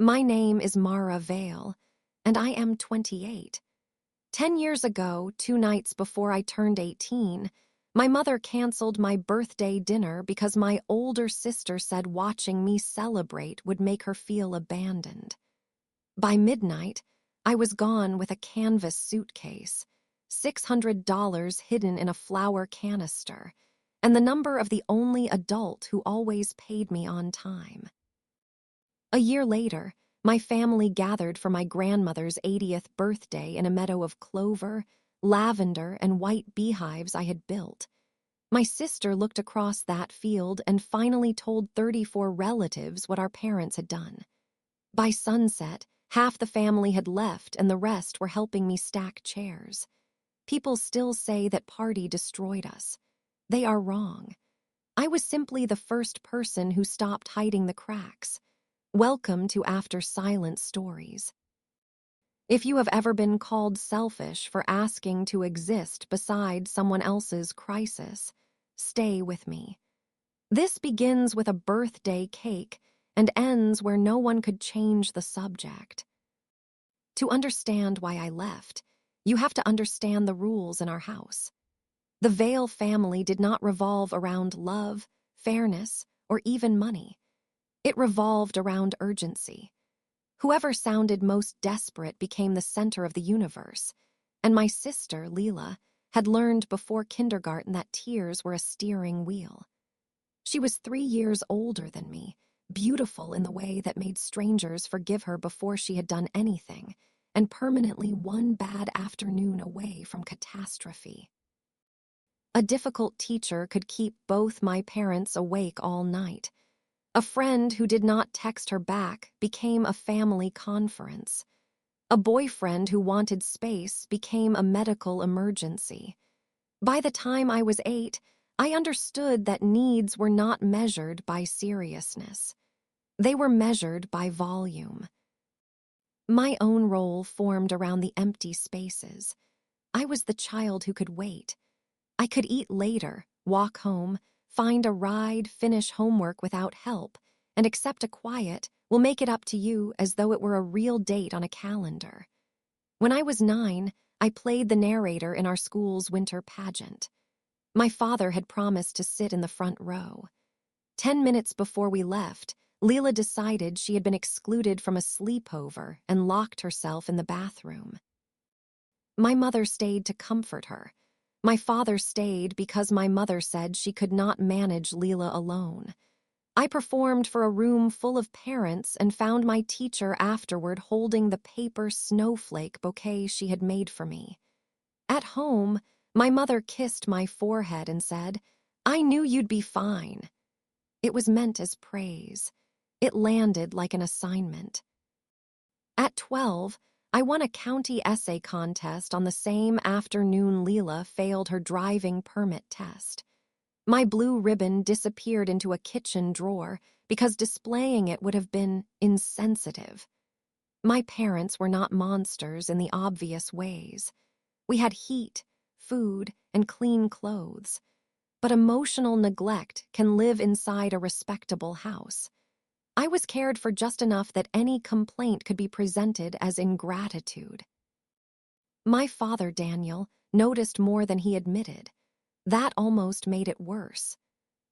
My name is Mara Vale, and I am 28. 10 years ago, 2 nights before I turned 18, my mother canceled my birthday dinner because my older sister said watching me celebrate would make her feel abandoned. By midnight, I was gone with a canvas suitcase, $600 hidden in a flour canister, and the number of the only adult who always paid me on time. A year later, my family gathered for my grandmother's 80th birthday in a meadow of clover, lavender, and white beehives I had built. My sister looked across that field and finally told 34 relatives what our parents had done. By sunset, half the family had left and the rest were helping me stack chairs. People still say that party destroyed us. They are wrong. I was simply the first person who stopped hiding the cracks. Welcome to After Silent Stories. If you have ever been called selfish for asking to exist beside someone else's crisis, stay with me. This begins with a birthday cake and ends where no one could change the subject. To understand why I left, you have to understand the rules in our house. The Vale family did not revolve around love, fairness, or even money. It revolved around urgency. Whoever sounded most desperate became the center of the universe, and my sister, Leela, had learned before kindergarten that tears were a steering wheel. She was 3 years older than me, beautiful in the way that made strangers forgive her before she had done anything, and permanently one bad afternoon away from catastrophe. A difficult teacher could keep both my parents awake all night. A friend who did not text her back became a family conference. A boyfriend who wanted space became a medical emergency. By the time I was 8, I understood that needs were not measured by seriousness. They were measured by volume. My own role formed around the empty spaces. I was the child who could wait. I could eat later, walk home, find a ride, finish homework without help, and accept a quiet, "We'll make it up to you," as though it were a real date on a calendar. When I was 9, I played the narrator in our school's winter pageant. My father had promised to sit in the front row. 10 minutes before we left, Leela decided she had been excluded from a sleepover and locked herself in the bathroom. My mother stayed to comfort her. My father stayed because my mother said she could not manage Leela alone. I performed for a room full of parents and found my teacher afterward holding the paper snowflake bouquet she had made for me. At home, my mother kissed my forehead and said, "I knew you'd be fine." It was meant as praise. It landed like an assignment. At 12, I won a county essay contest on the same afternoon Leela failed her driving permit test. My blue ribbon disappeared into a kitchen drawer because displaying it would have been insensitive. My parents were not monsters in the obvious ways. We had heat, food, and clean clothes. But emotional neglect can live inside a respectable house. I was cared for just enough that any complaint could be presented as ingratitude. My father, Daniel, noticed more than he admitted. That almost made it worse.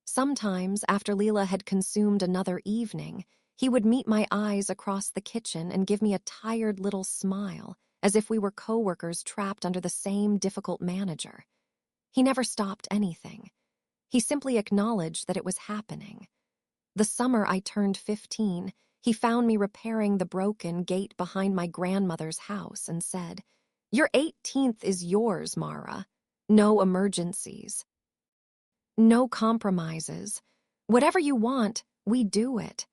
Sometimes, after Leela had consumed another evening, he would meet my eyes across the kitchen and give me a tired little smile, as if we were co-workers trapped under the same difficult manager. He never stopped anything. He simply acknowledged that it was happening. The summer I turned 15, he found me repairing the broken gate behind my grandmother's house and said, "Your 18th is yours, Mara. No emergencies. No compromises. Whatever you want, we do it."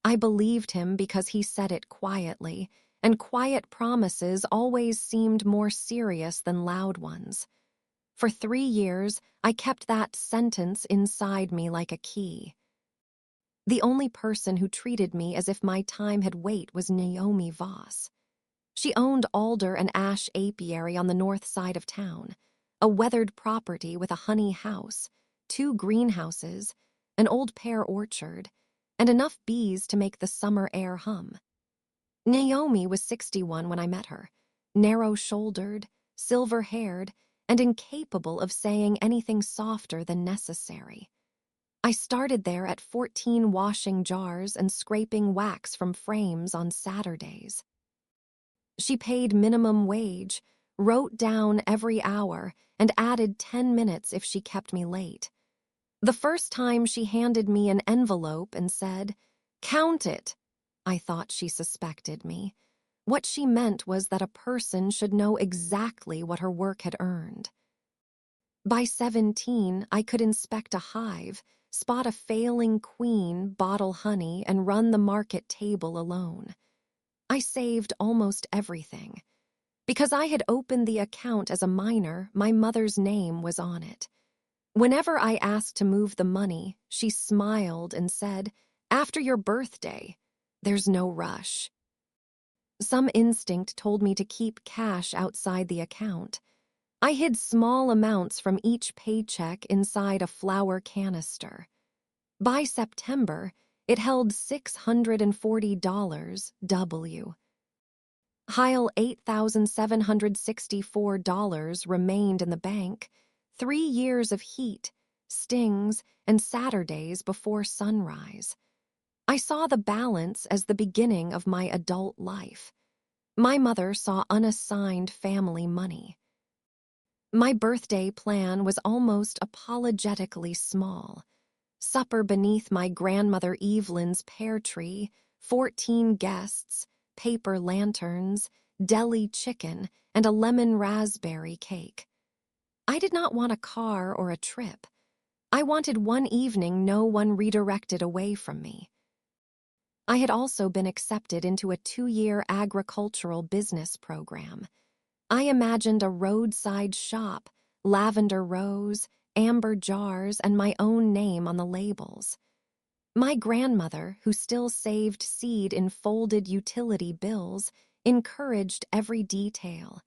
I believed him because he said it quietly, and quiet promises always seemed more serious than loud ones. For 3 years, I kept that sentence inside me like a key. The only person who treated me as if my time had weight was Naomi Voss. She owned alder and ash apiary on the north side of town, a weathered property with a honey house, 2 greenhouses, an old pear orchard, and enough bees to make the summer air hum. Naomi was 61 when I met her, narrow-shouldered, silver-haired, and incapable of saying anything softer than necessary. I started there at 14 washing jars and scraping wax from frames on Saturdays. She paid minimum wage, wrote down every hour, and added 10 minutes if she kept me late. The first time she handed me an envelope and said, "Count it," I thought she suspected me. What she meant was that a person should know exactly what her work had earned. By 17, I could inspect a hive, spot a failing queen, bottle honey, and run the market table alone. I saved almost everything. Because I had opened the account as a minor, my mother's name was on it. Whenever I asked to move the money, she smiled and said, "After your birthday, there's no rush." Some instinct told me to keep cash outside the account. I hid small amounts from each paycheck inside a flour canister. By September, it held $640 W. While $8,764 remained in the bank, 3 years of heat, stings, and Saturdays before sunrise. I saw the balance as the beginning of my adult life. My mother saw unassigned family money. My birthday plan was almost apologetically small. Supper beneath my grandmother Evelyn's pear tree, 14 guests, paper lanterns, deli chicken, and a lemon raspberry cake. I did not want a car or a trip. I wanted one evening no one redirected away from me. I had also been accepted into a 2-year agricultural business program. I imagined a roadside shop, lavender rose, amber jars, and my own name on the labels. My grandmother, who still saved seed in folded utility bills, encouraged every detail.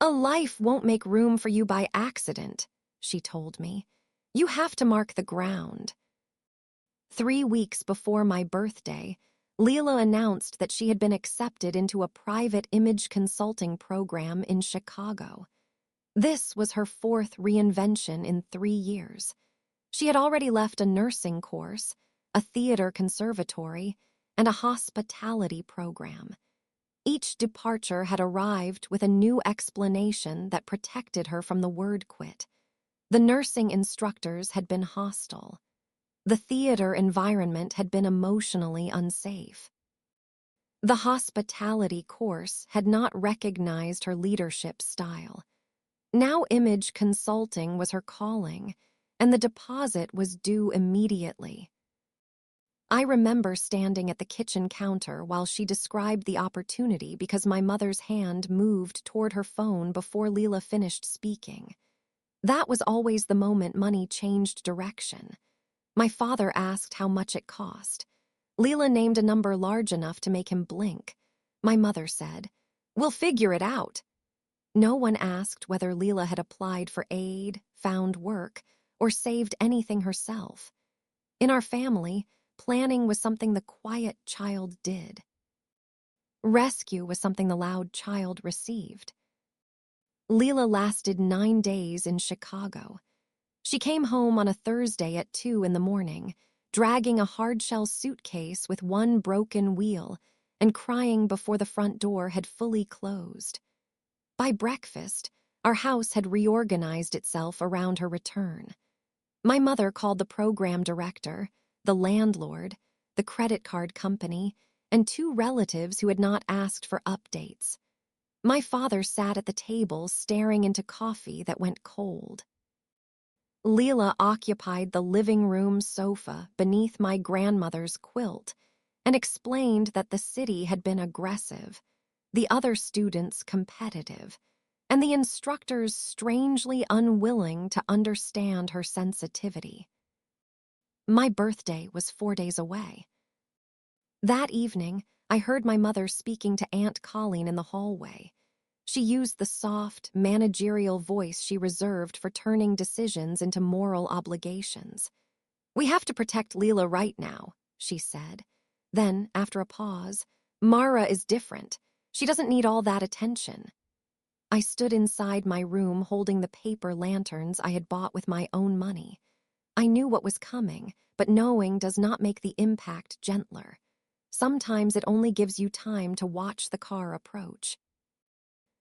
"A life won't make room for you by accident," she told me. "You have to mark the ground." 3 weeks before my birthday, Leela announced that she had been accepted into a private image consulting program in Chicago. This was her 4th reinvention in 3 years. She had already left a nursing course, a theater conservatory, and a hospitality program. Each departure had arrived with a new explanation that protected her from the word quit. The nursing instructors had been hostile. The theater environment had been emotionally unsafe. The hospitality course had not recognized her leadership style. Now image consulting was her calling, and the deposit was due immediately. I remember standing at the kitchen counter while she described the opportunity because my mother's hand moved toward her phone before Leela finished speaking. That was always the moment money changed direction. My father asked how much it cost. Leela named a number large enough to make him blink. My mother said, "We'll figure it out." No one asked whether Leela had applied for aid, found work, or saved anything herself. In our family, planning was something the quiet child did. Rescue was something the loud child received. Leela lasted 9 days in Chicago. She came home on a Thursday at 2 in the morning, dragging a hardshell suitcase with one broken wheel and crying before the front door had fully closed. By breakfast, our house had reorganized itself around her return. My mother called the program director, the landlord, the credit card company, and 2 relatives who had not asked for updates. My father sat at the table staring into coffee that went cold. Leela occupied the living room sofa beneath my grandmother's quilt and explained that the city had been aggressive, the other students competitive, and the instructors strangely unwilling to understand her sensitivity. My birthday was 4 days away. That evening, I heard my mother speaking to Aunt Colleen in the hallway. She used the soft, managerial voice she reserved for turning decisions into moral obligations. "We have to protect Leela right now," she said. Then, after a pause, Mara is different. She doesn't need all that attention. I stood inside my room holding the paper lanterns I had bought with my own money. I knew what was coming, but knowing does not make the impact gentler. Sometimes it only gives you time to watch the car approach.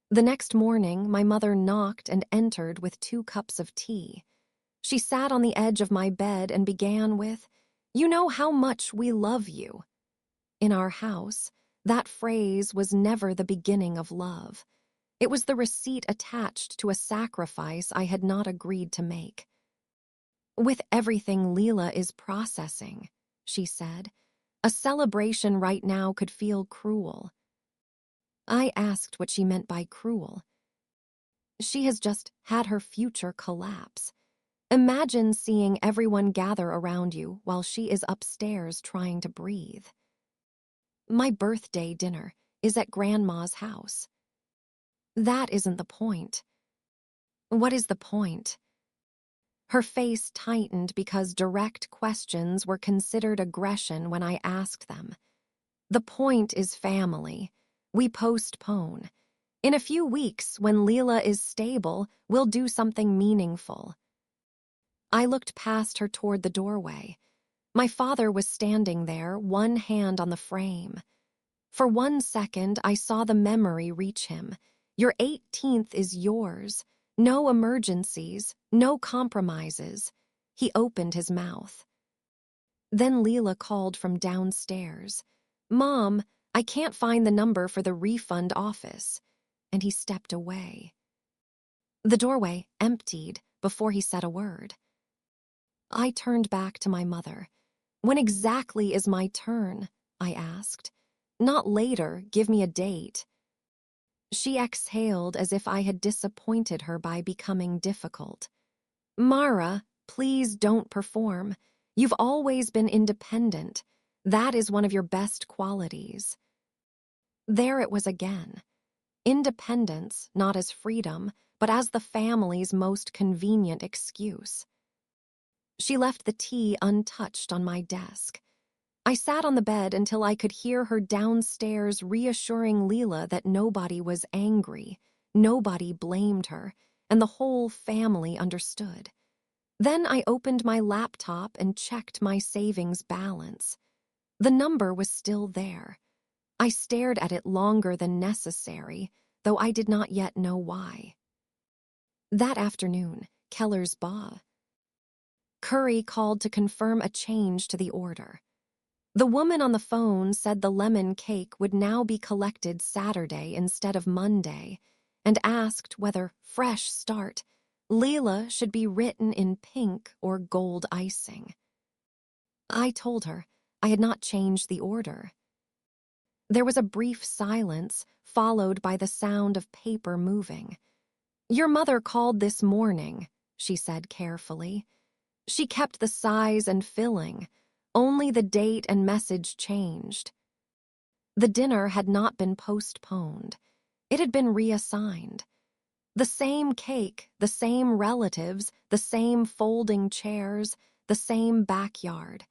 The next morning, my mother knocked and entered with 2 cups of tea. She sat on the edge of my bed and began with, "You know how much we love you." In our house, that phrase was never the beginning of love. It was the receipt attached to a sacrifice I had not agreed to make. "With everything Leela is processing," she said, "a celebration right now could feel cruel." I asked what she meant by cruel. "She has just had her future collapse. Imagine seeing everyone gather around you while she is upstairs trying to breathe." "My birthday dinner is at Grandma's house." "That isn't the point." "What is the point?" Her face tightened because direct questions were considered aggression when I asked them. "The point is family. We postpone. In a few weeks, when Leela is stable, we'll do something meaningful." I looked past her toward the doorway. My father was standing there, one hand on the frame. For 1 second, I saw the memory reach him. "Your 18th is yours. No emergencies, no compromises." He opened his mouth. Then Leela called from downstairs, "Mom, I can't find the number for the refund office." And he stepped away. The doorway emptied before he said a word. I turned back to my mother. "When exactly is my turn?" I asked. "Not later, give me a date." She exhaled as if I had disappointed her by becoming difficult. "Mara, please don't perform. You've always been independent. That is one of your best qualities." There it was again. Independence, not as freedom, but as the family's most convenient excuse. She left the tea untouched on my desk. I sat on the bed until I could hear her downstairs reassuring Leela that nobody was angry, nobody blamed her, and the whole family understood. Then I opened my laptop and checked my savings balance. The number was still there. I stared at it longer than necessary, though I did not yet know why. That afternoon, Keller's Ba. Curry called to confirm a change to the order. The woman on the phone said the lemon cake would now be collected Saturday instead of Monday, and asked whether "Fresh Start" Leela should be written in pink or gold icing. I told her I had not changed the order. There was a brief silence, followed by the sound of paper moving. "Your mother called this morning," she said carefully. "She kept the size and filling. Only the date and message changed." The dinner had not been postponed. It had been reassigned. The same cake, the same relatives, the same folding chairs, the same backyard.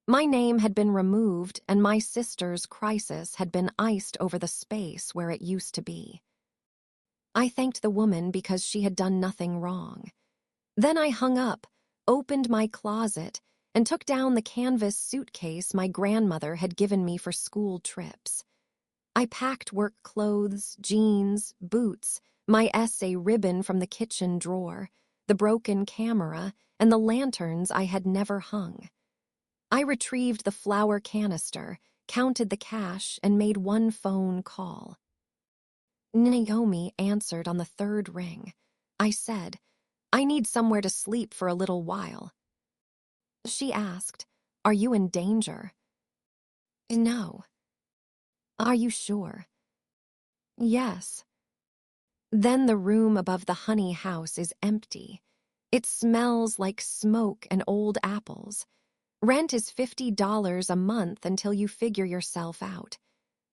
My name had been removed, and my sister's crisis had been iced over the space where it used to be. I thanked the woman because she had done nothing wrong. Then I hung up, opened my closet, and took down the canvas suitcase my grandmother had given me for school trips. I packed work clothes, jeans, boots, my essay ribbon from the kitchen drawer, the broken camera, and the lanterns I had never hung. I retrieved the flour canister, counted the cash, and made one phone call. Naomi answered on the 3rd ring. I said, "I need somewhere to sleep for a little while." She asked, "Are you in danger?" "No." "Are you sure?" "Yes." "Then the room above the honey house is empty. It smells like smoke and old apples. Rent is $50 a month until you figure yourself out.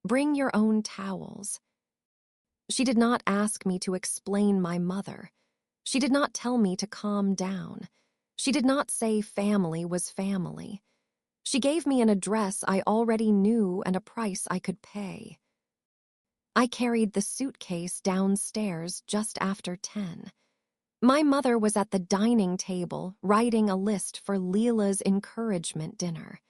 Bring your own towels." She did not ask me to explain my mother. She did not tell me to calm down. She did not say family was family. She gave me an address I already knew and a price I could pay. I carried the suitcase downstairs just after 10. My mother was at the dining table writing a list for Leela's encouragement dinner.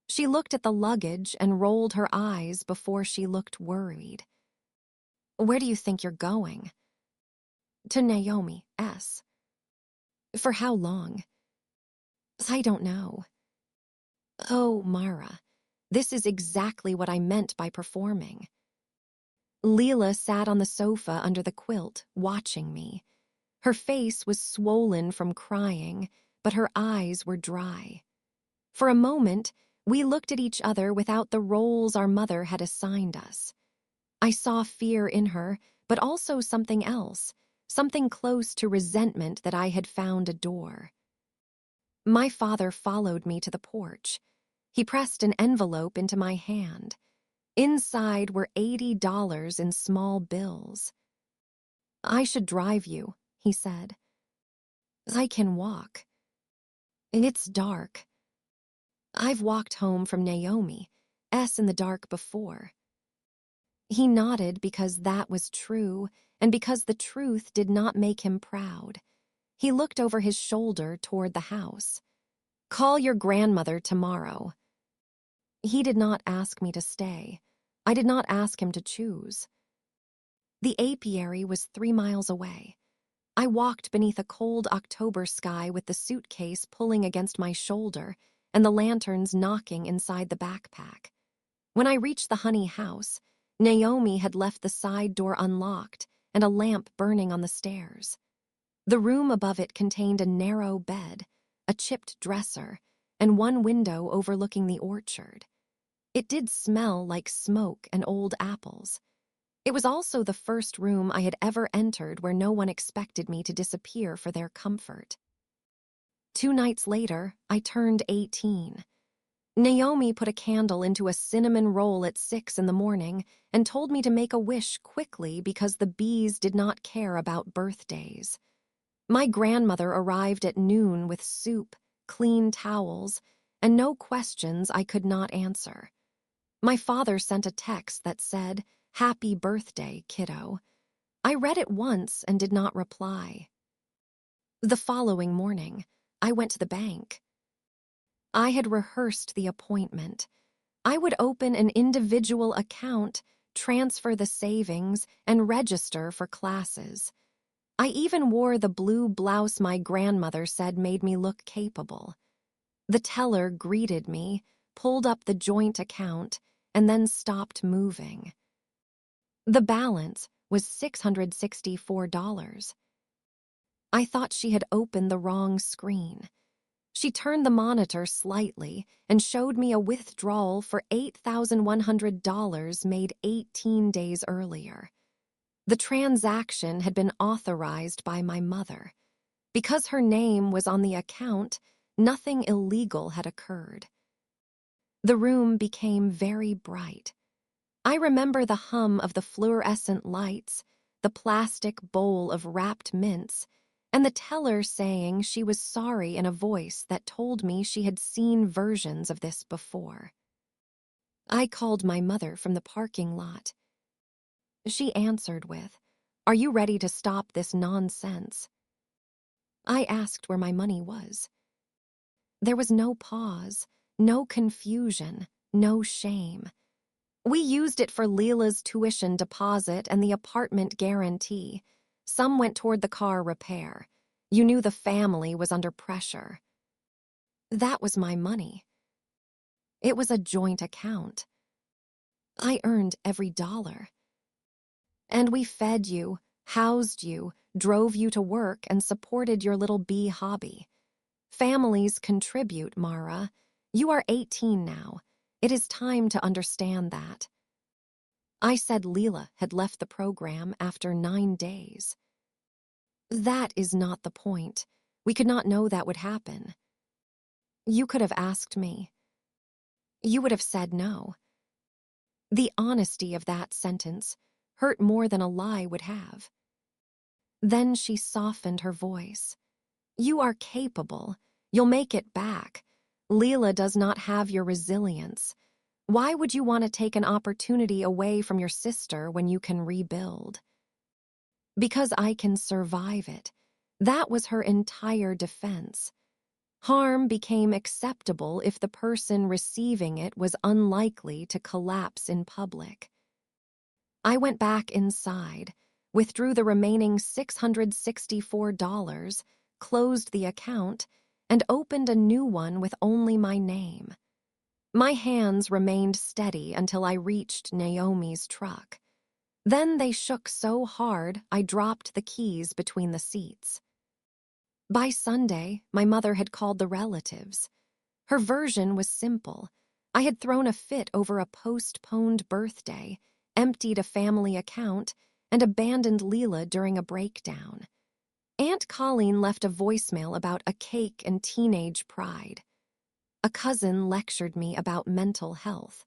She looked at the luggage and rolled her eyes before she looked worried. "Where do you think you're going?" "To Naomi S." "For how long?" "I don't know." "Oh, Mara, this is exactly what I meant by performing." Leela sat on the sofa under the quilt, watching me. Her face was swollen from crying, but her eyes were dry. For a moment, we looked at each other without the roles our mother had assigned us. I saw fear in her, but also something else, something close to resentment that I had found a door. My father followed me to the porch. He pressed an envelope into my hand. Inside were $80 in small bills. "I should drive you," he said. "I can walk." "It's dark." "I've walked home from Naomi S in the dark before." He nodded because that was true, and because the truth did not make him proud. He looked over his shoulder toward the house. "Call your grandmother tomorrow." He did not ask me to stay. I did not ask him to choose. The apiary was 3 miles away. I walked beneath a cold October sky with the suitcase pulling against my shoulder and the lanterns knocking inside the backpack. When I reached the Honey house, Naomi had left the side door unlocked and a lamp burning on the stairs. The room above it contained a narrow bed, a chipped dresser, and one window overlooking the orchard. It did smell like smoke and old apples. It was also the first room I had ever entered where no one expected me to disappear for their comfort. 2 nights later, I turned 18. Naomi put a candle into a cinnamon roll at 6 in the morning and told me to make a wish quickly because the bees did not care about birthdays. My grandmother arrived at noon with soup, clean towels, and no questions I could not answer. My father sent a text that said, "Happy birthday, kiddo." I read it once and did not reply. The following morning, I went to the bank. I had rehearsed the appointment. I would open an individual account, transfer the savings, and register for classes. I even wore the blue blouse my grandmother said made me look capable. The teller greeted me, pulled up the joint account, and then stopped moving. The balance was $664. I thought she had opened the wrong screen. She turned the monitor slightly and showed me a withdrawal for $8,100 made 18 days earlier. The transaction had been authorized by my mother. Because her name was on the account, nothing illegal had occurred. The room became very bright. I remember the hum of the fluorescent lights, the plastic bowl of wrapped mints, and the teller saying she was sorry in a voice that told me she had seen versions of this before. I called my mother from the parking lot. She answered with, "Are you ready to stop this nonsense?" I asked where my money was. There was no pause, no confusion, no shame. We used it for Leela's tuition deposit and the apartment guarantee. Some went toward the car repair. You knew the family was under pressure. That was my money. It was a joint account. I earned every dollar. And we fed you, housed you, drove you to work, and supported your little bee hobby. Families contribute, Mara. You are 18 now. It is time to understand that. I said Leela had left the program after 9 days. That is not the point. We could not know that would happen. You could have asked me. You would have said no. The honesty of that sentence hurt more than a lie would have. Then she softened her voice. You are capable. You'll make it back. Leela does not have your resilience. Why would you want to take an opportunity away from your sister when you can rebuild? Because I can survive it. That was her entire defense. Harm became acceptable if the person receiving it was unlikely to collapse in public. I went back inside, withdrew the remaining $664, closed the account, and opened a new one with only my name. My hands remained steady until I reached Naomi's truck. Then they shook so hard I dropped the keys between the seats. By Sunday, my mother had called the relatives. Her version was simple. I had thrown a fit over a postponed birthday, emptied a family account, and abandoned Leela during a breakdown. Aunt Colleen left a voicemail about a cake and teenage pride. A cousin lectured me about mental health.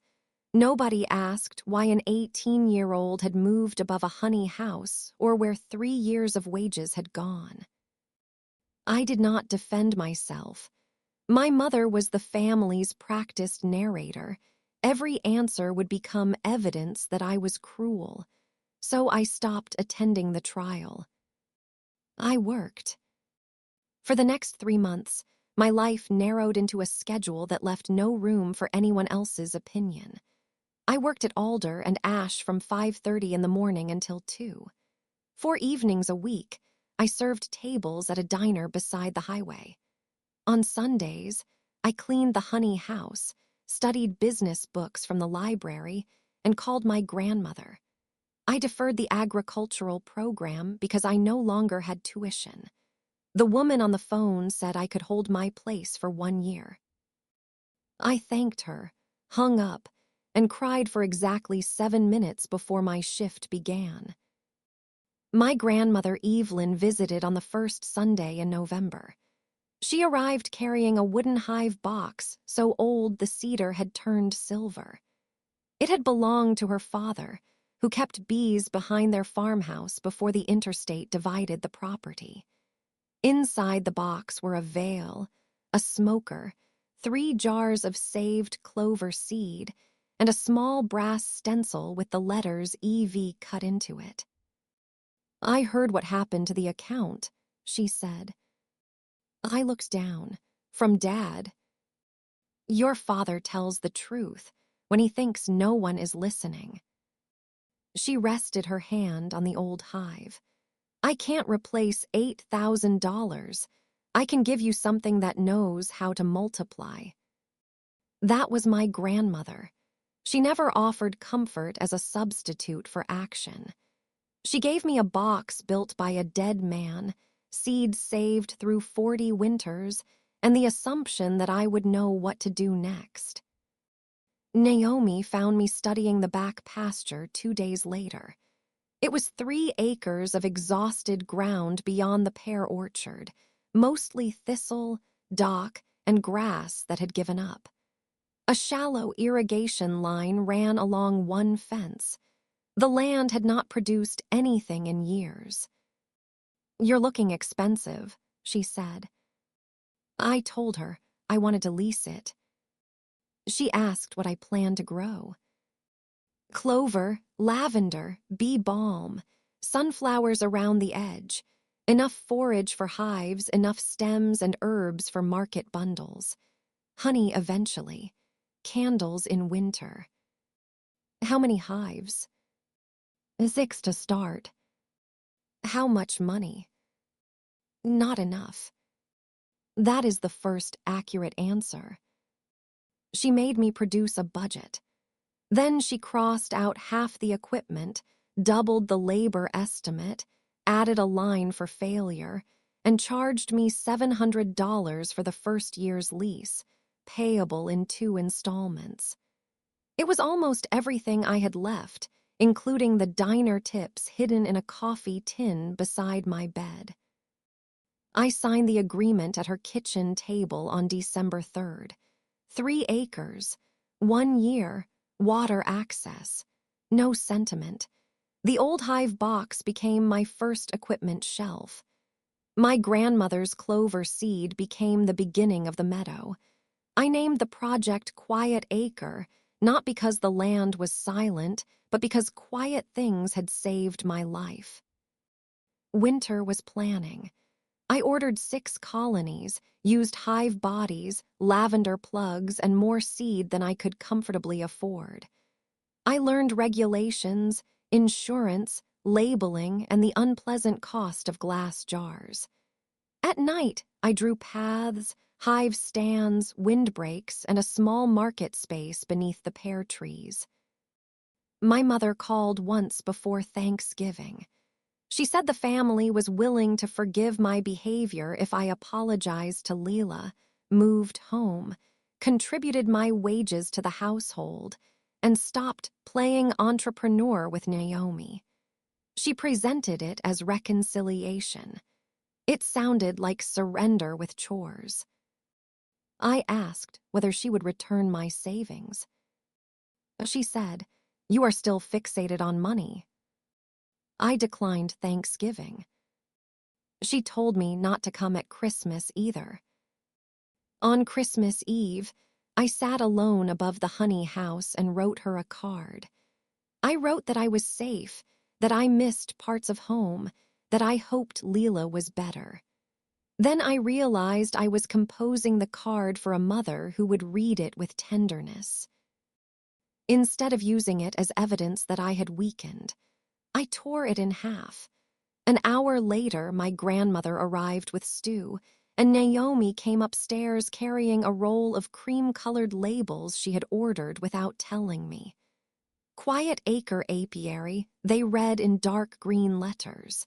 Nobody asked why an 18-year-old had moved above a honey house or where 3 years of wages had gone. I did not defend myself. My mother was the family's practiced narrator. Every answer would become evidence that I was cruel, so I stopped attending the trial. I worked. For the next 3 months, my life narrowed into a schedule that left no room for anyone else's opinion. I worked at Alder and Ash from 5:30 in the morning until 2. 4 evenings a week, I served tables at a diner beside the highway. On Sundays, I cleaned the honey house, studied business books from the library, and called my grandmother. I deferred the agricultural program because I no longer had tuition. The woman on the phone said I could hold my place for 1 year. I thanked her, hung up, and cried for exactly 7 minutes before my shift began. My grandmother Evelyn visited on the first Sunday in November. She arrived carrying a wooden hive box so old the cedar had turned silver. It had belonged to her father, who kept bees behind their farmhouse before the interstate divided the property. Inside the box were a veil, a smoker, 3 jars of saved clover seed, and a small brass stencil with the letters EV cut into it. "I heard what happened to the account," she said. I looked down. From Dad. "Your father tells the truth when he thinks no one is listening." She rested her hand on the old hive. "I can't replace $8,000. I can give you something that knows how to multiply." That was my grandmother. She never offered comfort as a substitute for action. She gave me a box built by a dead man, seeds saved through 40 winters, and the assumption that I would know what to do next. Naomi found me studying the back pasture 2 days later. It was 3 acres of exhausted ground beyond the pear orchard, mostly thistle, dock, and grass that had given up. A shallow irrigation line ran along one fence. The land had not produced anything in years. "You're looking expensive," she said. I told her I wanted to lease it. She asked what I planned to grow. Clover, lavender, bee balm, sunflowers around the edge, enough forage for hives, enough stems and herbs for market bundles. Honey eventually, candles in winter. How many hives? 6 to start. How much money? Not enough. That is the first accurate answer. She made me produce a budget. Then she crossed out half the equipment, doubled the labor estimate, added a line for failure, and charged me $700 for the first year's lease, payable in 2 installments. It was almost everything I had left, including the diner tips hidden in a coffee tin beside my bed. I signed the agreement at her kitchen table on December 3rd. 3 acres, 1 year, water access, no sentiment. The old hive box became my first equipment shelf. My grandmother's clover seed became the beginning of the meadow. I named the project Quiet Acre, not because the land was silent, but because quiet things had saved my life. Winter was planning. I ordered 6 colonies, used hive bodies, lavender plugs, and more seed than I could comfortably afford. I learned regulations, insurance, labeling, and the unpleasant cost of glass jars. At night, I drew paths, hive stands, windbreaks, and a small market space beneath the pear trees. My mother called once before Thanksgiving. She said the family was willing to forgive my behavior if I apologized to Leela, moved home, contributed my wages to the household, and stopped playing entrepreneur with Naomi. She presented it as reconciliation. It sounded like surrender with chores. I asked whether she would return my savings. She said, "You are still fixated on money." I declined Thanksgiving. She told me not to come at Christmas either. On Christmas Eve, I sat alone above the honey house and wrote her a card. I wrote that I was safe, that I missed parts of home, that I hoped Leela was better. Then I realized I was composing the card for a mother who would read it with tenderness. Instead of using it as evidence that I had weakened, I tore it in half. An hour later, my grandmother arrived with stew, and Naomi came upstairs carrying a roll of cream-colored labels she had ordered without telling me. Quiet Acre Apiary, they read in dark green letters.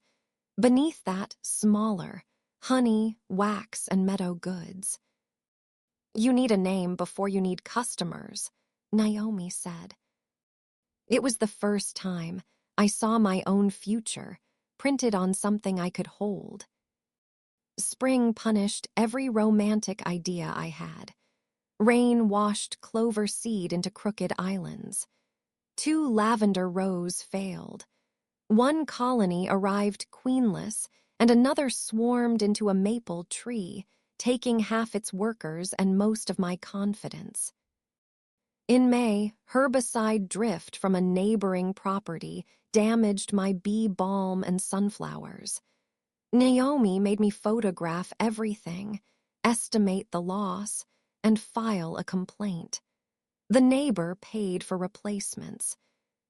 Beneath that, smaller, honey, wax, and meadow goods. "You need a name before you need customers," Naomi said. It was the first time I saw my own future printed on something I could hold. Spring punished every romantic idea I had. Rain washed clover seed into crooked islands. 2 lavender rows failed. 1 colony arrived queenless, and another swarmed into a maple tree, taking half its workers and most of my confidence. In May, herbicide drift from a neighboring property damaged my bee balm and sunflowers. Naomi made me photograph everything, estimate the loss, and file a complaint. The neighbor paid for replacements.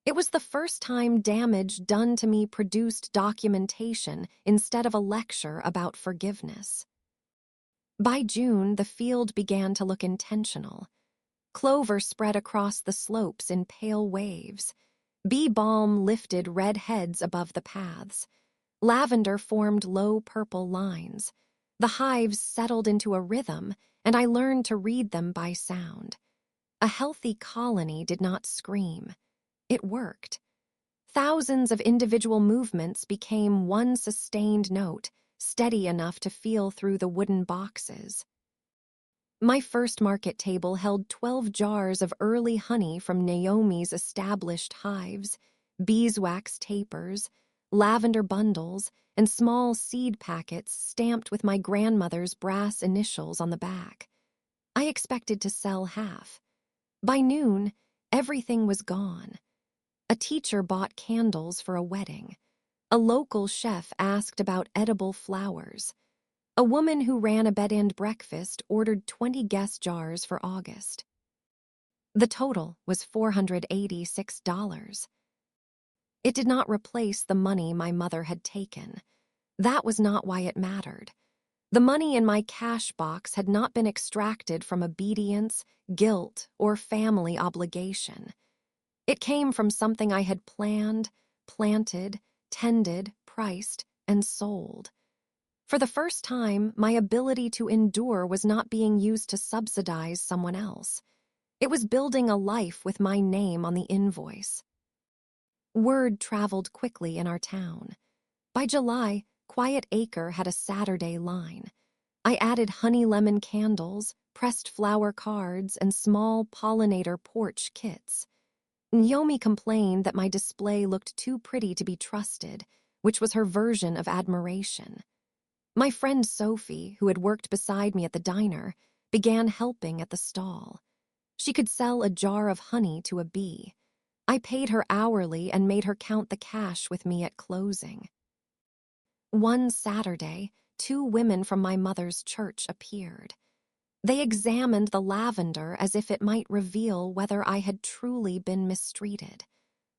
It was the first time damage done to me produced documentation instead of a lecture about forgiveness. By June, the field began to look intentional. Clover spread across the slopes in pale waves. Bee balm lifted red heads above the paths. Lavender formed low purple lines. The hives settled into a rhythm, and I learned to read them by sound. A healthy colony did not scream. It worked. Thousands of individual movements became one sustained note, steady enough to feel through the wooden boxes. My first market table held 12 jars of early honey from Naomi's established hives, beeswax tapers, lavender bundles, and small seed packets stamped with my grandmother's brass initials on the back. I expected to sell half. By noon, everything was gone. A teacher bought candles for a wedding. A local chef asked about edible flowers. A woman who ran a bed-and breakfast ordered 20 guest jars for August. The total was $486. It did not replace the money my mother had taken. That was not why it mattered. The money in my cash box had not been extracted from obedience, guilt, or family obligation. It came from something I had planned, planted, tended, priced, and sold. For the first time, my ability to endure was not being used to subsidize someone else. It was building a life with my name on the invoice. Word traveled quickly in our town. By July, Quiet Acre had a Saturday line. I added honey lemon candles, pressed flower cards, and small pollinator porch kits. Naomi complained that my display looked too pretty to be trusted, which was her version of admiration. My friend Sophie, who had worked beside me at the diner, began helping at the stall. She could sell a jar of honey to a bee. I paid her hourly and made her count the cash with me at closing. One Saturday, 2 women from my mother's church appeared. They examined the lavender as if it might reveal whether I had truly been mistreated.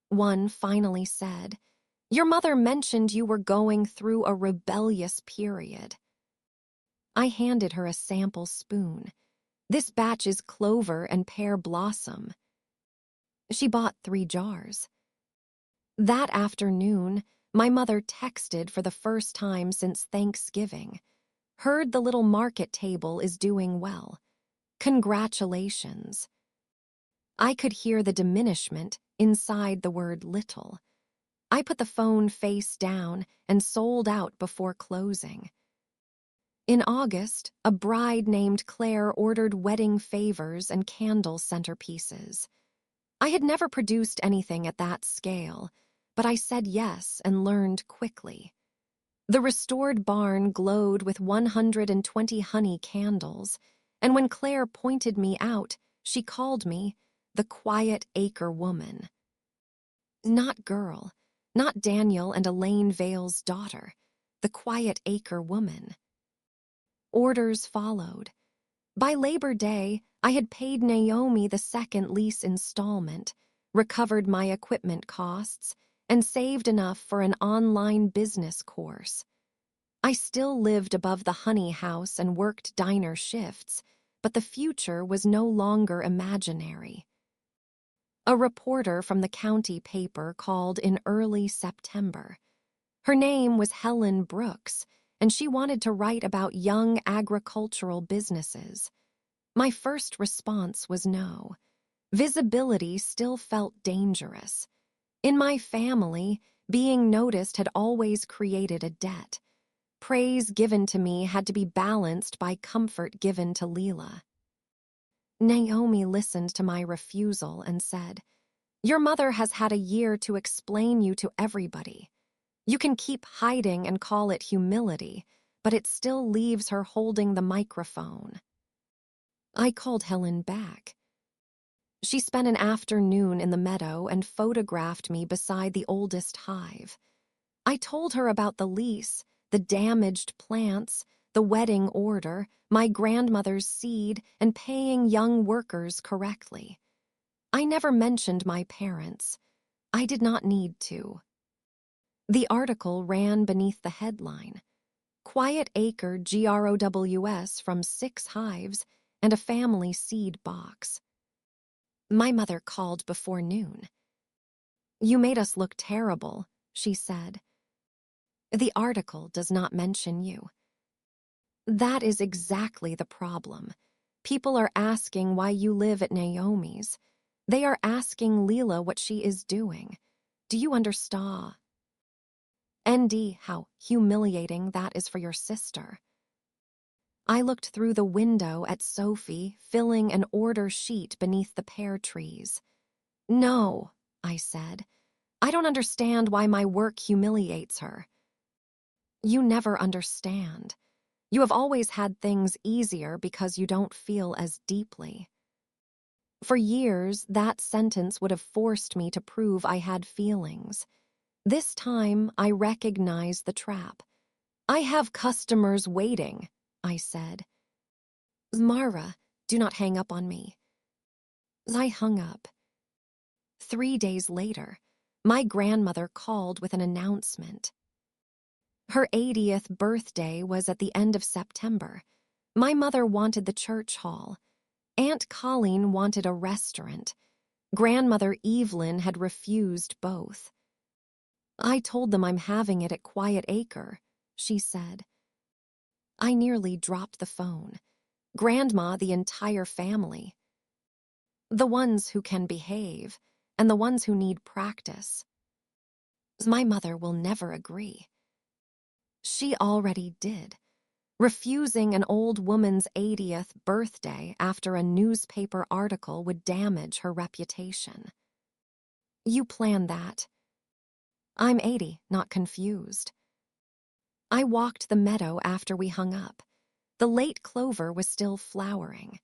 One finally said, "Your mother mentioned you were going through a rebellious period." I handed her a sample spoon. "This batch is clover and pear blossom." She bought 3 jars. That afternoon, my mother texted for the first time since Thanksgiving. "Heard the little market table is doing well. Congratulations." I could hear the diminishment inside the word little. I put the phone face down and sold out before closing. In August, a bride named Claire ordered wedding favors and candle centerpieces. I had never produced anything at that scale, but I said yes and learned quickly. The restored barn glowed with 120 honey candles, and when Claire pointed me out, she called me the Quiet Acre Woman. Not girl, not Daniel and Elaine Vale's daughter, the Quiet Acre Woman. Orders followed. By Labor Day, I had paid Naomi the second lease installment, recovered my equipment costs, and saved enough for an online business course. I still lived above the honey house and worked diner shifts, but the future was no longer imaginary. A reporter from the county paper called in early September. Her name was Helen Brooks, and she wanted to write about young agricultural businesses. My first response was no. Visibility still felt dangerous. In my family, being noticed had always created a debt. Praise given to me had to be balanced by comfort given to Leela. Naomi listened to my refusal and said, "Your mother has had a year to explain you to everybody. You can keep hiding and call it humility, but it still leaves her holding the microphone." I called Helen back. She spent an afternoon in the meadow and photographed me beside the oldest hive. I told her about the lease, the damaged plants, the wedding order, my grandmother's seed, and paying young workers correctly. I never mentioned my parents. I did not need to. The article ran beneath the headline, "Quiet Acre GROWS from 6 hives and a family seed box." My mother called before noon. "You made us look terrible," she said. "The article does not mention you." That is exactly the problem. People are asking why you live at Naomi's. They are asking Leela what she is doing. Do you understand? ND, how humiliating that is for your sister. I looked through the window at Sophie filling an order sheet beneath the pear trees. "No," I said. "I don't understand why my work humiliates her." You never understand. You have always had things easier because you don't feel as deeply. For years, that sentence would have forced me to prove I had feelings. This time, I recognized the trap. "I have customers waiting," I said. "Mara, do not hang up on me." I hung up. 3 days later, my grandmother called with an announcement. Her 80th birthday was at the end of September. My mother wanted the church hall. Aunt Colleen wanted a restaurant. Grandmother Evelyn had refused both. "I told them I'm having it at Quiet Acre," she said. I nearly dropped the phone. Grandma, the entire family. The ones who can behave, and the ones who need practice. My mother will never agree. She already did, refusing an old woman's 80th birthday after a newspaper article would damage her reputation. You planned that. I'm 80, not confused. I walked the meadow after we hung up. The late clover was still flowering.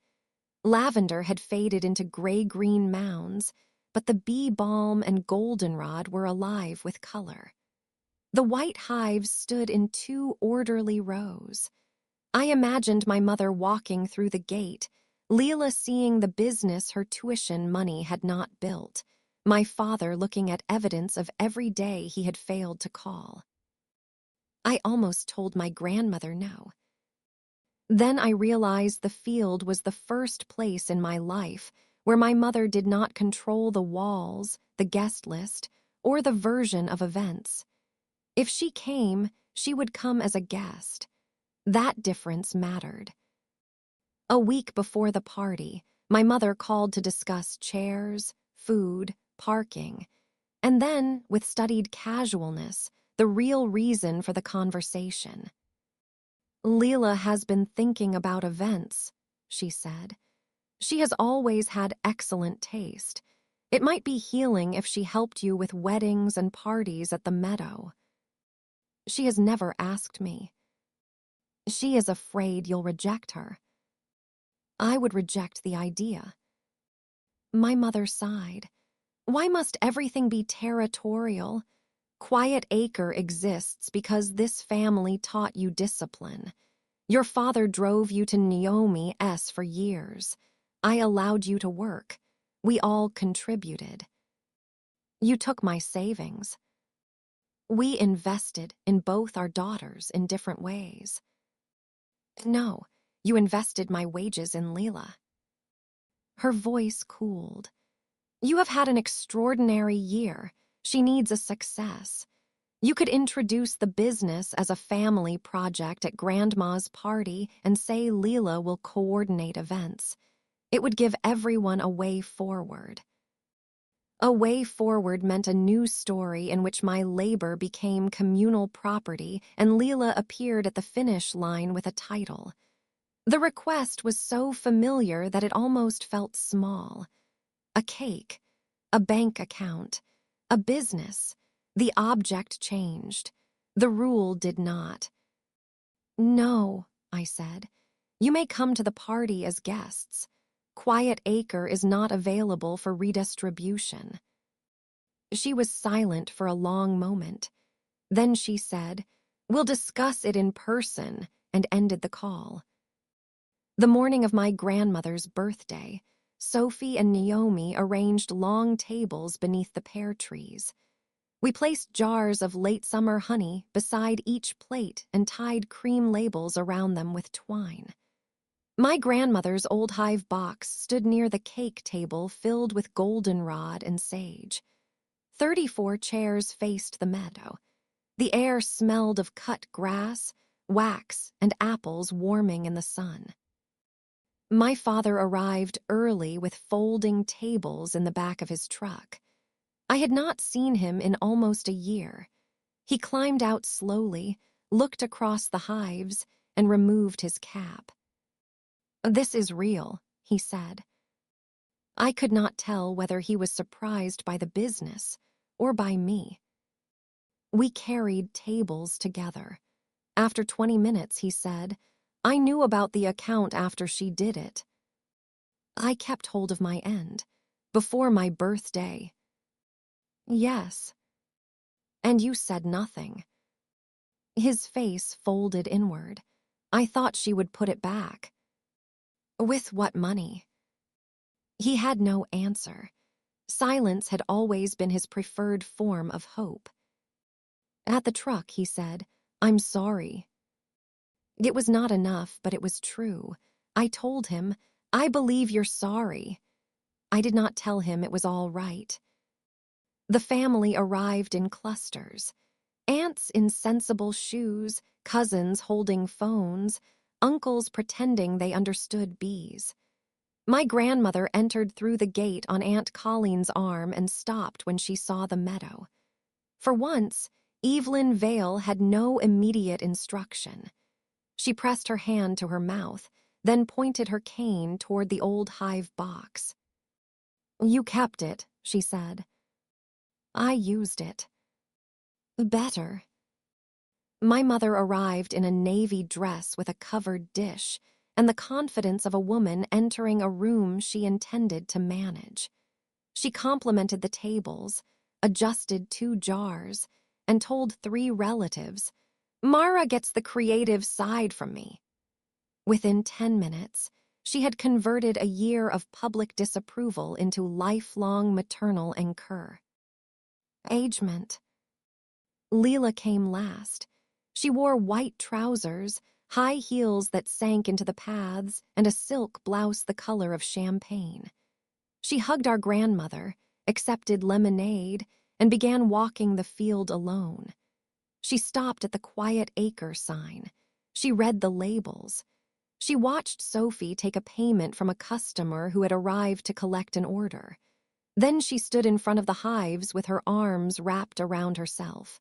Lavender had faded into gray-green mounds, but the bee balm and goldenrod were alive with color. The white hives stood in 2 orderly rows. I imagined my mother walking through the gate, Leela seeing the business her tuition money had not built, my father looking at evidence of every day he had failed to call. I almost told my grandmother no. Then I realized the field was the first place in my life where my mother did not control the walls, the guest list, or the version of events. If she came, she would come as a guest. That difference mattered. A week before the party, my mother called to discuss chairs, food, parking, and then, with studied casualness, the real reason for the conversation. Leela has been thinking about events, she said. She has always had excellent taste. It might be healing if she helped you with weddings and parties at the meadow. She has never asked me. She is afraid you'll reject her. I would reject the idea. My mother sighed. Why must everything be territorial? Quiet Acre exists because this family taught you discipline. Your father drove you to Naomi S. for years. I allowed you to work. We all contributed. You took my savings. We invested in both our daughters in different ways. No, you invested my wages in Leela. Her voice cooled. You have had an extraordinary year. She needs a success. You could introduce the business as a family project at Grandma's party and say Leela will coordinate events. It would give everyone a way forward. A way forward meant a new story in which my labor became communal property and Leela appeared at the finish line with a title. The request was so familiar that it almost felt small. A cake, a bank account, a business. The object changed. The rule did not. No, I said. You may come to the party as guests. Quiet Acre is not available for redistribution. She was silent for a long moment. Then she said, We'll discuss it in person, and ended the call. The morning of my grandmother's birthday, Sophie and Naomi arranged long tables beneath the pear trees. We placed jars of late summer honey beside each plate and tied cream labels around them with twine. My grandmother's old hive box stood near the cake table filled with goldenrod and sage. 34 chairs faced the meadow. The air smelled of cut grass, wax, and apples warming in the sun. My father arrived early with folding tables in the back of his truck. I had not seen him in almost a year. He climbed out slowly, looked across the hives, and removed his cap. This is real, he said. I could not tell whether he was surprised by the business or by me. We carried tables together. After 20 minutes, he said, I knew about the account after she did it. I kept hold of my end. Before my birthday. Yes. And you said nothing. His face folded inward. I thought she would put it back. With what money? He had no answer. Silence had always been his preferred form of hope. At the truck, he said, I'm sorry. It was not enough, but it was true. I told him, I believe you're sorry. I did not tell him it was all right. The family arrived in clusters. Aunts in sensible shoes, cousins holding phones, uncles pretending they understood bees. My grandmother entered through the gate on Aunt Colleen's arm and stopped when she saw the meadow. For once, Evelyn Vale had no immediate instruction. She pressed her hand to her mouth, then pointed her cane toward the old hive box. You kept it, she said. I used it. Better. My mother arrived in a navy dress with a covered dish and the confidence of a woman entering a room she intended to manage. She complimented the tables, adjusted 2 jars, and told 3 relatives, "Mara gets the creative side from me." Within 10 minutes, she had converted a year of public disapproval into lifelong maternal encouragement. Leela came last. She wore white trousers, high heels that sank into the paths, and a silk blouse the color of champagne. She hugged our grandmother, accepted lemonade, and began walking the field alone. She stopped at the Quiet Acre sign. She read the labels. She watched Sophie take a payment from a customer who had arrived to collect an order. Then she stood in front of the hives with her arms wrapped around herself.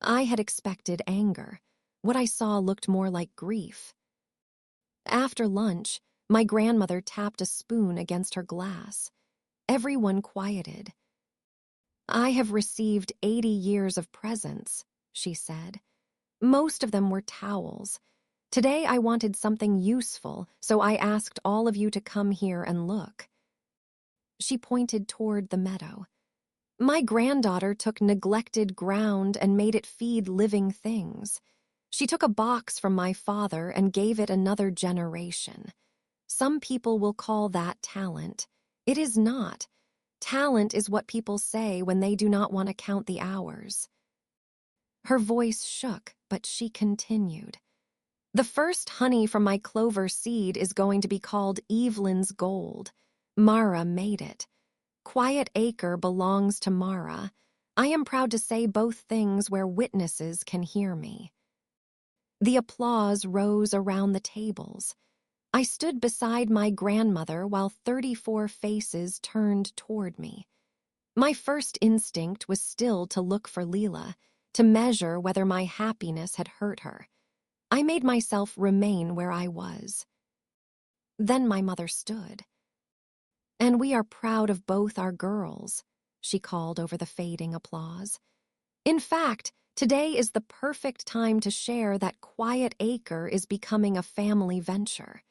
I had expected anger. What I saw looked more like grief. After lunch, my grandmother tapped a spoon against her glass. Everyone quieted. "I have received 80 years of presents," she said. "Most of them were towels. Today I wanted something useful, so I asked all of you to come here and look." She pointed toward the meadow. "My granddaughter took neglected ground and made it feed living things. She took a box from my father and gave it another generation. Some people will call that talent. It is not. Talent is what people say when they do not want to count the hours." Her voice shook, but she continued. "The first honey from my clover seed is going to be called Evelyn's Gold. Mara made it. Quiet Acre belongs to Mara. I am proud to say both things where witnesses can hear me." The applause rose around the tables. I stood beside my grandmother while 34 faces turned toward me. My first instinct was still to look for Leela, to measure whether my happiness had hurt her. I made myself remain where I was. Then my mother stood. "And we are proud of both our girls," she called over the fading applause. "In fact, today is the perfect time to share that Quiet Acre is becoming a family venture.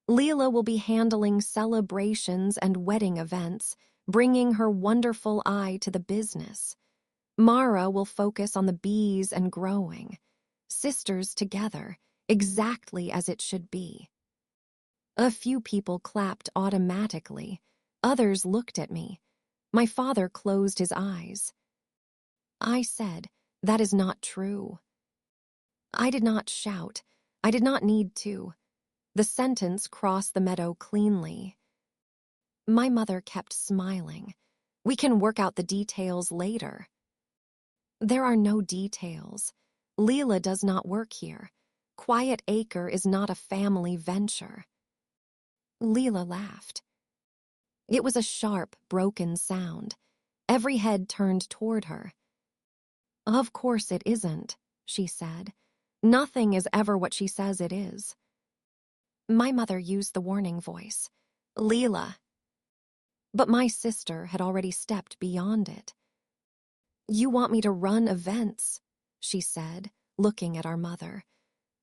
Leela will be handling celebrations and wedding events, bringing her wonderful eye to the business. Mara will focus on the bees and growing. Sisters together, exactly as it should be." A few people clapped automatically. Others looked at me. My father closed his eyes. I said, "That is not true." I did not shout. I did not need to. The sentence crossed the meadow cleanly. My mother kept smiling. "We can work out the details later." "There are no details. Leela does not work here. Quiet Acre is not a family venture." Leela laughed. It was a sharp, broken sound. Every head turned toward her. "Of course it isn't," she said. "Nothing is ever what she says it is." My mother used the warning voice. "Leela." But my sister had already stepped beyond it. "You want me to run events," she said, looking at our mother.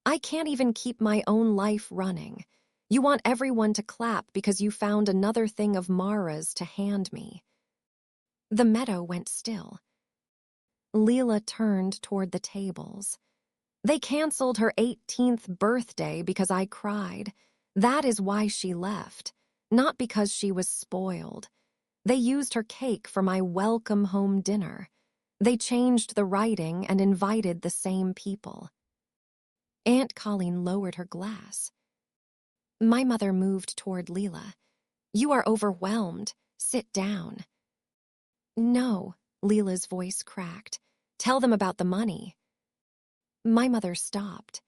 "I can't even keep my own life running. You want everyone to clap because you found another thing of Mara's to hand me." The meadow went still. Leela turned toward the tables. "They canceled her 18th birthday because I cried. That is why she left, not because she was spoiled. They used her cake for my welcome home dinner. They changed the writing and invited the same people." Aunt Colleen lowered her glass. My mother moved toward Leela. "You are overwhelmed. Sit down." "No," Leela's voice cracked. "Tell them about the money." My mother stopped.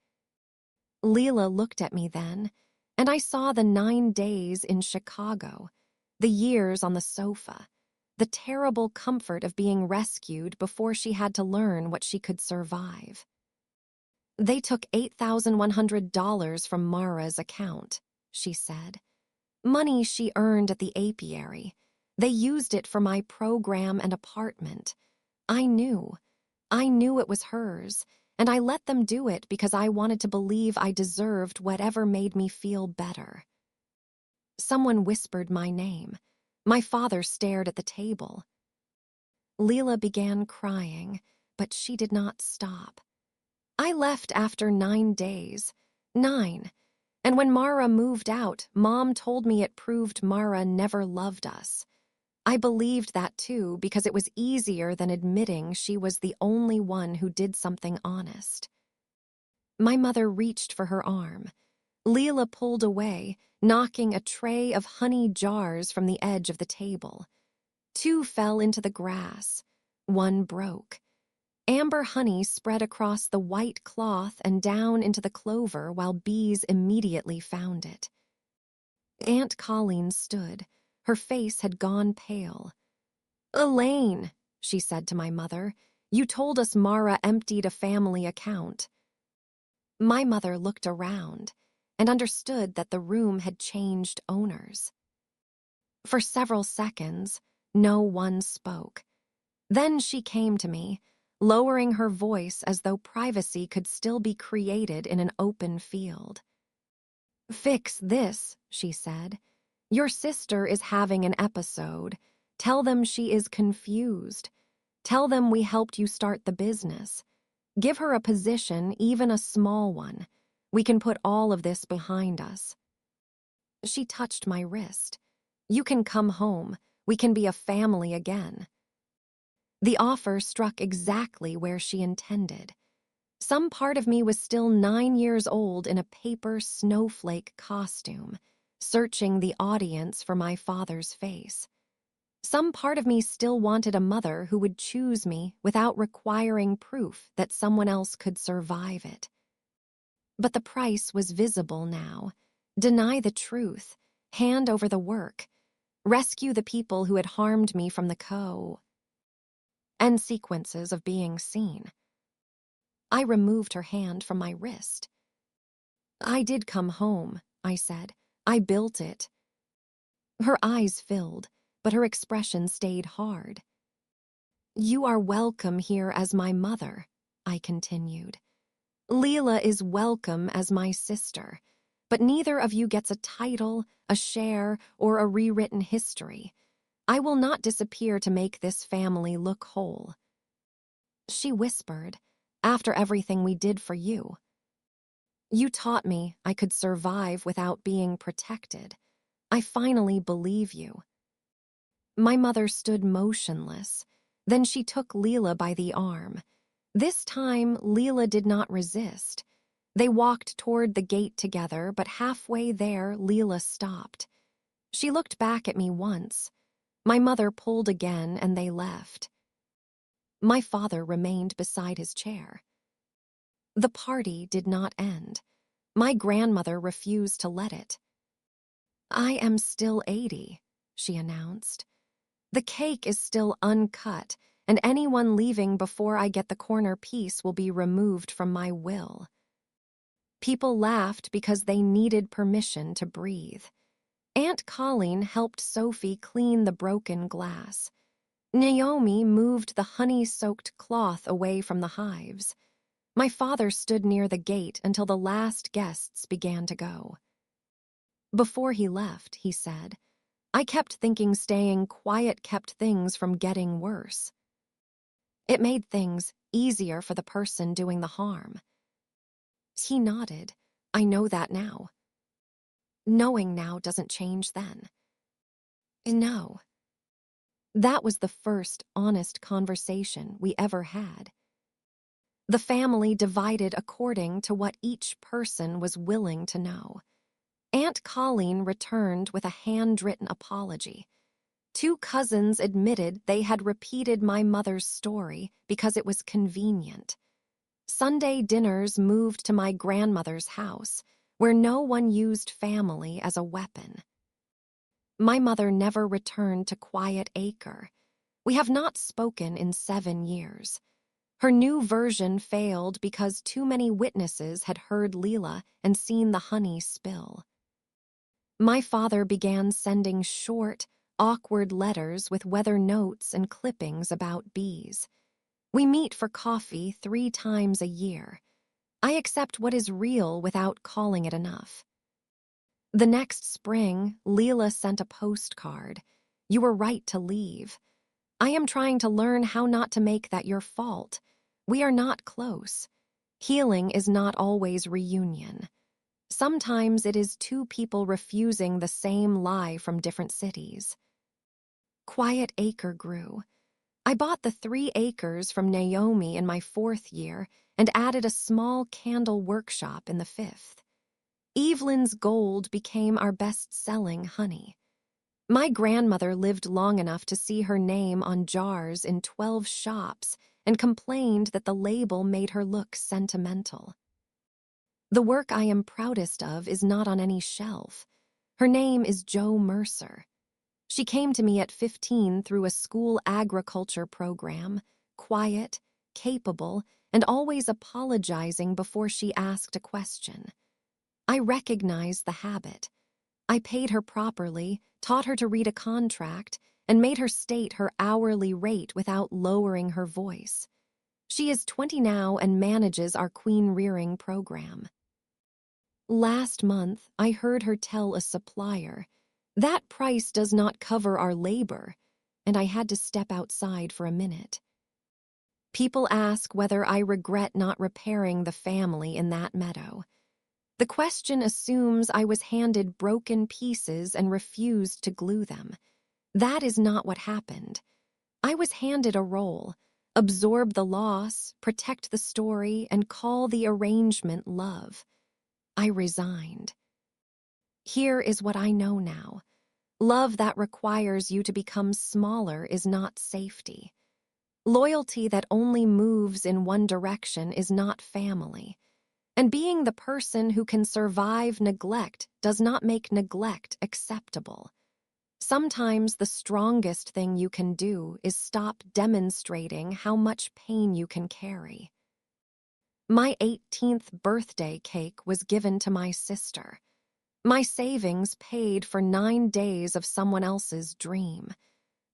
Leela looked at me then, and I saw the 9 days in Chicago, the years on the sofa, the terrible comfort of being rescued before she had to learn what she could survive. "They took $8,100 from Mara's account," she said. "Money she earned at the apiary. They used it for my program and apartment. I knew it was hers, and I let them do it because I wanted to believe I deserved whatever made me feel better. Someone whispered my name. My father stared at the table. Leela began crying, but she did not stop. I left after 9 days. 9. And when Mara moved out, Mom told me it proved Mara never loved us. I believed that too because it was easier than admitting she was the only one who did something honest. My mother reached for her arm. Leela pulled away, knocking a tray of honey jars from the edge of the table. 2 fell into the grass. 1 broke. Amber honey spread across the white cloth and down into the clover while bees immediately found it. Aunt Colleen stood. Her face had gone pale. "Elaine," she said to my mother, "you told us Mara emptied a family account." My mother looked around and understood that the room had changed owners. For several seconds, no one spoke. Then she came to me, lowering her voice as though privacy could still be created in an open field. "Fix this," she said. "Your sister is having an episode. Tell them she is confused. Tell them we helped you start the business. Give her a position, even a small one. We can put all of this behind us." She touched my wrist. "You can come home. We can be a family again." The offer struck exactly where she intended. Some part of me was still 9 years old in a paper snowflake costume, searching the audience for my father's face. Some part of me still wanted a mother who would choose me without requiring proof that someone else could survive it. But the price was visible now. Deny the truth, hand over the work, rescue the people who had harmed me from the and sequences of being seen. I removed her hand from my wrist. "I did come home," I said. "I built it." Her eyes filled, but her expression stayed hard. "You are welcome here as my mother," I continued. "Leela is welcome as my sister, but neither of you gets a title, a share, or a rewritten history. I will not disappear to make this family look whole." She whispered, "After everything we did for you. You taught me I could survive without being protected. I finally believe you." My mother stood motionless. Then she took Leela by the arm. This time, Leela did not resist. They walked toward the gate together, but halfway there, Leela stopped. She looked back at me once. My mother pulled again, and they left. My father remained beside his chair. The party did not end. My grandmother refused to let it. "I am still 80, she announced. "The cake is still uncut, and anyone leaving before I get the corner piece will be removed from my will." People laughed because they needed permission to breathe. Aunt Colleen helped Sophie clean the broken glass. Naomi moved the honey-soaked cloth away from the hives. My father stood near the gate until the last guests began to go. Before he left, he said, "I kept thinking staying quiet kept things from getting worse. It made things easier for the person doing the harm." He nodded. "I know that now." Knowing now doesn't change then. No. That was the first honest conversation we ever had. The family divided according to what each person was willing to know. Aunt Colleen returned with a handwritten apology. 2 cousins admitted they had repeated my mother's story because it was convenient. Sunday dinners moved to my grandmother's house, where no one used family as a weapon. My mother never returned to Quiet Acre. We have not spoken in 7 years. Her new version failed because too many witnesses had heard Leela and seen the honey spill. My father began sending short, awkward letters with weather notes and clippings about bees. We meet for coffee 3 times a year. I accept what is real without calling it enough. The next spring, Leela sent a postcard. You were right to leave. I am trying to learn how not to make that your fault. We are not close. Healing is not always reunion. Sometimes it is 2 people refusing the same lie from different cities. Quiet Acre grew. I bought the 3 acres from Naomi in my 4th year and added a small candle workshop in the 5th. Evelyn's Gold became our best-selling honey. My grandmother lived long enough to see her name on jars in 12 shops and complained that the label made her look sentimental. The work I am proudest of is not on any shelf. Her name is Jo Mercer. She came to me at 15 through a school agriculture program, quiet, capable, and always apologizing before she asked a question. I recognized the habit. I paid her properly, taught her to read a contract, and made her state her hourly rate without lowering her voice. She is 20 now and manages our queen rearing program. Last month, I heard her tell a supplier, "That price does not cover our labor," and I had to step outside for a minute. People ask whether I regret not repairing the family in that meadow. The question assumes I was handed broken pieces and refused to glue them. That is not what happened. I was handed a role: absorb the loss, protect the story, and call the arrangement love. I resigned. Here is what I know now. Love that requires you to become smaller is not safety. Loyalty that only moves in one direction is not family. And being the person who can survive neglect does not make neglect acceptable. Sometimes the strongest thing you can do is stop demonstrating how much pain you can carry. My 18th birthday cake was given to my sister. My savings paid for 9 days of someone else's dream.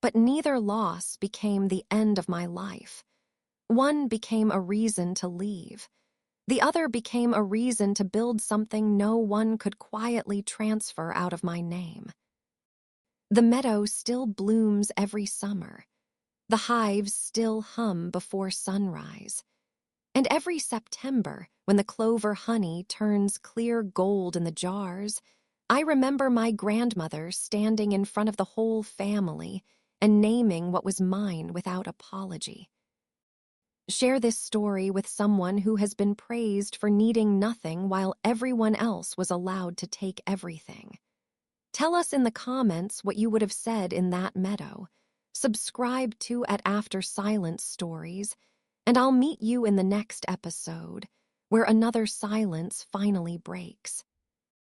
But neither loss became the end of my life. One became a reason to leave. The other became a reason to build something no one could quietly transfer out of my name. The meadow still blooms every summer. The hives still hum before sunrise. And every September, when the clover honey turns clear gold in the jars, I remember my grandmother standing in front of the whole family and naming what was mine without apology. Share this story with someone who has been praised for needing nothing while everyone else was allowed to take everything. Tell us in the comments what you would have said in that meadow. Subscribe to After Silence Stories, and I'll meet you in the next episode, where another silence finally breaks.